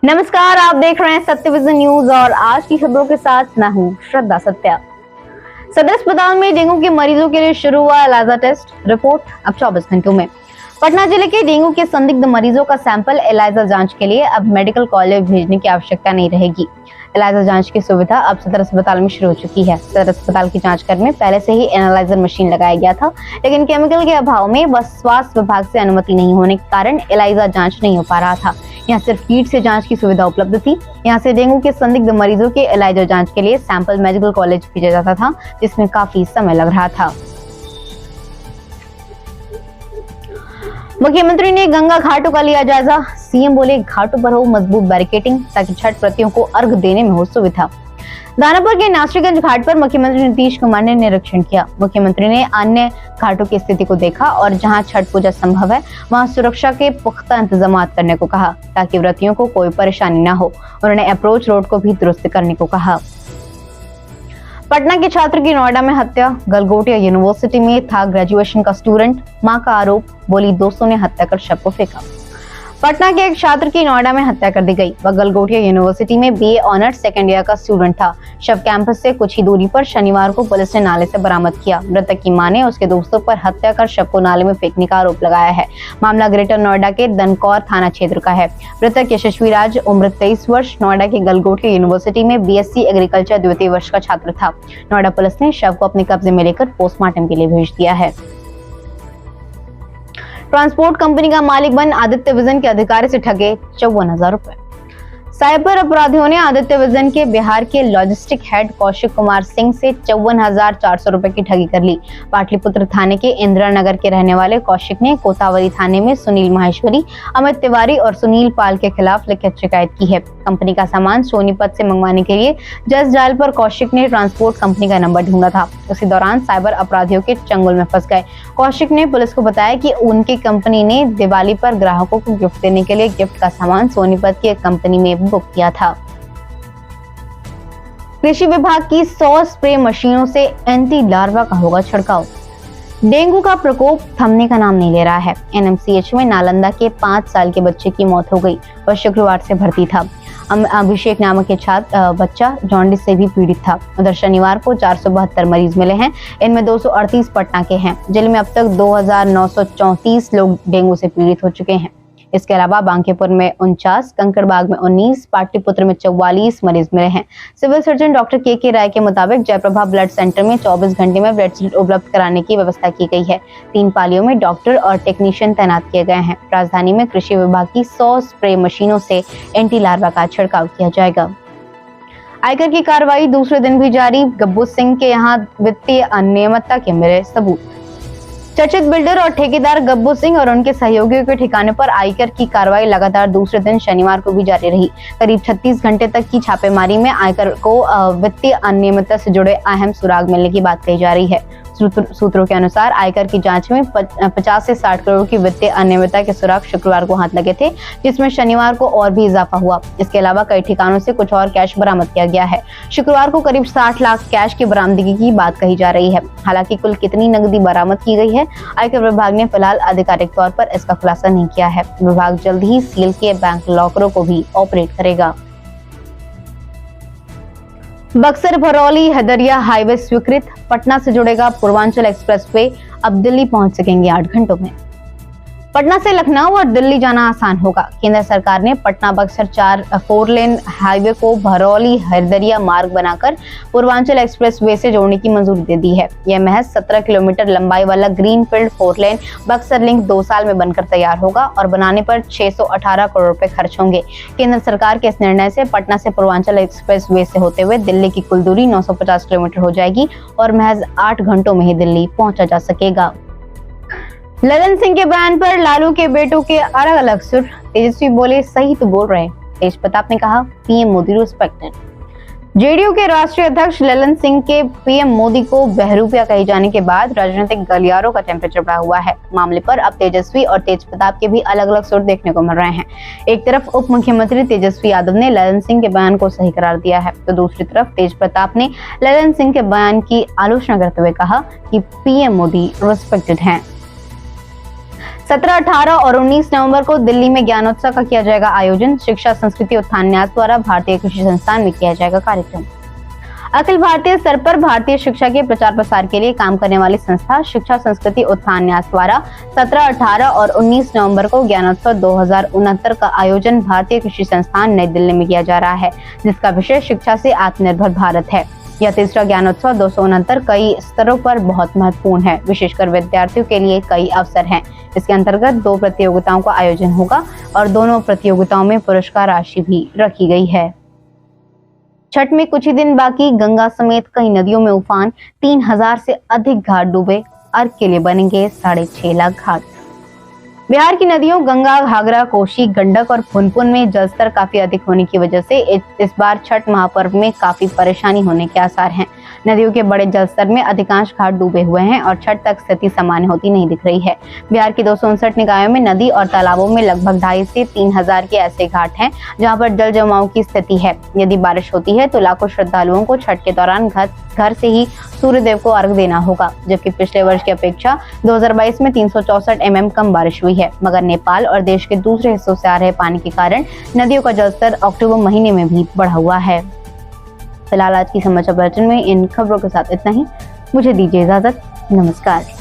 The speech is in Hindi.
नमस्कार, आप देख रहे हैं सत्य विजन न्यूज और आज की खबरों के साथ मैं हूं श्रद्धा सत्या। सदर अस्पताल में डेंगू के मरीजों के लिए शुरू हुआ एलाइजा टेस्ट। रिपोर्ट अब 24 घंटों में। पटना जिले के डेंगू के संदिग्ध मरीजों का सैंपल एलाइजा जांच के लिए अब मेडिकल कॉलेज भेजने की आवश्यकता नहीं रहेगी। एलाइजा जांच की सुविधा अब सदर अस्पताल में शुरू हो चुकी है। सदर अस्पताल की जांच करने में पहले से ही एनालाइजर मशीन लगाया गया था, लेकिन केमिकल के अभाव में व स्वास्थ्य विभाग से अनुमति नहीं होने के कारण एलाइजा जांच नहीं हो पा रहा था। यहाँ सिर्फ किट से जांच की सुविधा उपलब्ध थी। यहाँ से डेंगू के संदिग्ध मरीजों के एलाइजा जांच के लिए सैंपल मेडिकल कॉलेज भेजा जाता था, जिसमें काफी समय लग रहा था। मुख्यमंत्री ने गंगा घाटों का लिया जायजा। सीएम बोले, घाटों पर हो मजबूत बैरिकेडिंग ताकि छठ व्रतियों को अर्घ देने में हो सुविधा। दानापुर के नासरीगंज घाट पर मुख्यमंत्री नीतीश कुमार ने निरीक्षण किया। मुख्यमंत्री ने अन्य घाटों की स्थिति को देखा और जहां छठ पूजा संभव है वहां सुरक्षा के पुख्ता इंतजाम करने को कहा ताकि व्रतियों को कोई परेशानी न हो। उन्होंने अप्रोच रोड को भी दुरुस्त करने को कहा। पटना के छात्र की नोएडा में हत्या। गलगोटिया यूनिवर्सिटी में था ग्रेजुएशन का स्टूडेंट, मां का आरोप, बोली दोस्तों ने हत्या कर शव को फेंका। पटना के एक छात्र की नोएडा में हत्या कर दी गई। वह गलगोटिया यूनिवर्सिटी में बीए ऑनर्स सेकेंड ईयर का स्टूडेंट था। शव कैंपस से कुछ ही दूरी पर शनिवार को पुलिस ने नाले से बरामद किया। मृतक की मां ने उसके दोस्तों पर हत्या कर शव को नाले में फेंकने का आरोप लगाया है। मामला ग्रेटर नोएडा के दनकौर थाना क्षेत्र का है। मृतक यशस्वी राज, उम्र 23 वर्ष, नोएडा के गलगोटिया यूनिवर्सिटी में बीएससी एग्रीकल्चर द्वितीय वर्ष का छात्र था। नोएडा पुलिस ने शव को अपने कब्जे में लेकर पोस्टमार्टम के लिए भेज दिया है। ट्रांसपोर्ट कंपनी का मालिक बन आदित्य विजन के अधिकारी से ठगे 54,000 रुपए। साइबर अपराधियों ने आदित्य विजन के बिहार के लॉजिस्टिक हेड कौशिक कुमार सिंह से 54,400 रुपए की ठगी कर ली। पाटलिपुत्र थाने के इंदिरा नगर के रहने वाले कौशिक ने कोतावली थाने में सुनील माहेश्वरी, अमित तिवारी और सुनील पाल के खिलाफ लिखित शिकायत की है। कंपनी का सामान सोनीपत से मंगवाने के लिए जस्ट डायल पर कौशिक ने ट्रांसपोर्ट कंपनी का नंबर ढूंढा था। उसी दौरान साइबर अपराधियों के चंगुल में फंस गए। कौशिक ने पुलिस को बताया कि उनकी कंपनी ने दिवाली पर ग्राहकों को गिफ्ट देने के लिए गिफ्ट का सामान सोनीपत की एक कंपनी में बुक किया था। कृषि विभाग की 100 स्प्रे मशीनों से एंटी लार्वा का होगा छिड़काव। डेंगू का प्रकोप थमने का नाम नहीं ले रहा है। एनएमसीएच में नालंदा के 5 साल के बच्चे की मौत हो गई। वह शुक्रवार से भर्ती था। अभिषेक नामक बच्चा जॉन्डिस से भी पीड़ित था। उधर शनिवार को 472 मरीज मिले हैं। इनमें 238 पटना के हैं। जिले में अब तक 2,934 लोग डेंगू से पीड़ित हो चुके हैं। इसके अलावा बांकीपुर में 49, कंकड़बाग में 19, पाटलिपुत्र में 44 मरीज मिले हैं। सिविल सर्जन डॉक्टर के राय के मुताबिक जयप्रभा ब्लड सेंटर में 24 घंटे में ब्लड उपलब्ध कराने की व्यवस्था की गई है। 3 पालियों में डॉक्टर और टेक्नीशियन तैनात किए गए हैं। राजधानी में कृषि विभाग की 100 स्प्रे मशीनों से एंटी लार्वा का छिड़काव किया जाएगा। आयकर की कार्रवाई दूसरे दिन भी जारी। गब्बू सिंह के यहाँ वित्तीय अनियमितता के मिले सबूत। चर्चित बिल्डर और ठेकेदार गब्बू सिंह और उनके सहयोगियों के ठिकाने पर आयकर की कार्रवाई लगातार दूसरे दिन शनिवार को भी जारी रही। करीब 36 घंटे तक की छापेमारी में आयकर को वित्तीय अनियमितता से जुड़े अहम सुराग मिलने की बात कही जा रही है। सूत्रों के अनुसार आयकर की जांच में 50 से 60 करोड़ की वित्तीय अनियमितता के सुराग शुक्रवार को हाथ लगे थे, जिसमें शनिवार को और भी इजाफा हुआ। इसके अलावा कई ठिकानों से कुछ और कैश बरामद किया गया है। शुक्रवार को करीब 60 लाख कैश की बरामदगी की बात कही जा रही है। हालांकि कुल कितनी नकदी बरामद की गई है, आयकर विभाग ने फिलहाल आधिकारिक तौर पर इसका खुलासा नहीं किया है। विभाग जल्द ही सील किए बैंक लॉकरों को भी ऑपरेट करेगा। बक्सर भरौली हदरिया हाईवे स्वीकृत। पटना से जुड़ेगा पूर्वांचल एक्सप्रेसवे। अब दिल्ली पहुंच सकेंगे 8 घंटों में। पटना से लखनऊ और दिल्ली जाना आसान होगा। केंद्र सरकार ने पटना बक्सर 4 लेन हाईवे को भरौली हरदरिया मार्ग बनाकर पूर्वांचल एक्सप्रेसवे से जोड़ने की मंजूरी दे दी है। यह महज 17 किलोमीटर लंबाई वाला ग्रीनफील्ड 4 लेन बक्सर लिंक 2 साल में बनकर तैयार होगा और बनाने पर 618 करोड़ रुपए खर्च होंगे। केंद्र सरकार के इस निर्णय से पटना से पूर्वांचल एक्सप्रेसवे से होते हुए दिल्ली की कुल दूरी 950 किलोमीटर हो जाएगी और महज 8 घंटों में ही दिल्ली पहुंचा जा सकेगा। ललन सिंह के बयान पर लालू के बेटों के अलग अलग सुर। तेजस्वी बोले, सही तो बोल रहे हैं। तेज प्रताप ने कहा, पीएम मोदी रिस्पेक्टेड। जेडीयू के राष्ट्रीय अध्यक्ष ललन सिंह के पीएम मोदी को बहरूपिया कहे जाने के बाद राजनीतिक गलियारों का टेम्परेचर बढ़ा हुआ है। मामले पर अब तेजस्वी और तेज प्रताप के भी अलग अलग सुर देखने को मिल रहे हैं। एक तरफ उप मुख्यमंत्री तेजस्वी यादव ने ललन सिंह के बयान को सही करार दिया है, तो दूसरी तरफ तेज प्रताप ने ललन सिंह के बयान की आलोचना करते हुए कहा कि पीएम मोदी रिस्पेक्टेड हैं। 17, 18 और 19 नवंबर को दिल्ली में ज्ञानोत्सव का किया जाएगा आयोजन। शिक्षा संस्कृति उत्थान न्यास द्वारा भारतीय कृषि संस्थान में किया जाएगा कार्यक्रम। अखिल भारतीय स्तर पर भारतीय शिक्षा के प्रचार प्रसार के लिए काम करने वाली संस्था शिक्षा संस्कृति उत्थान न्यास द्वारा 17, 18 और 19 नवंबर को ज्ञानोत्सव 2069 का आयोजन भारतीय कृषि संस्थान नई दिल्ली में किया जा रहा है, जिसका विषय शिक्षा से आत्मनिर्भर भारत है। यह तीसरा ज्ञानोत्सव 269 कई स्तरों पर बहुत महत्वपूर्ण है, विशेषकर विद्यार्थियों के लिए कई अवसर हैं। इसके अंतर्गत 2 प्रतियोगिताओं का आयोजन होगा और दोनों प्रतियोगिताओं में पुरस्कार राशि भी रखी गई है। छठ में कुछ ही दिन बाकी, गंगा समेत कई नदियों में उफान, 3000 से अधिक घाट डूबे, अर्घ के लिए बनेंगे 6.5 लाख घाट। बिहार की नदियों गंगा, घाघरा, कोसी, गंडक और पुनपुन में जलस्तर काफी अधिक होने की वजह से इस बार छठ महापर्व में काफी परेशानी होने के आसार हैं। नदियों के बड़े जलस्तर में अधिकांश घाट डूबे हुए हैं और छठ तक स्थिति सामान्य होती नहीं दिख रही है। बिहार की 259 निकायों में नदी और तालाबों में लगभग 2.5 से 3,000 के ऐसे घाट हैं जहां पर जल जमाव की स्थिति है। यदि बारिश होती है तो लाखों श्रद्धालुओं को छठ के दौरान घर से ही सूर्य देव को अर्घ देना होगा, जबकि पिछले वर्ष की अपेक्षा 2022 में 364 mm कम बारिश हुई है। मगर नेपाल और देश के दूसरे हिस्सों से आ रहे पानी के कारण नदियों का जलस्तर अक्टूबर महीने में भी बढ़ा हुआ है। फिलहाल आज की समाचार बुलेटिन में इन खबरों के साथ इतना ही। मुझे दीजिए इजाजत। नमस्कार।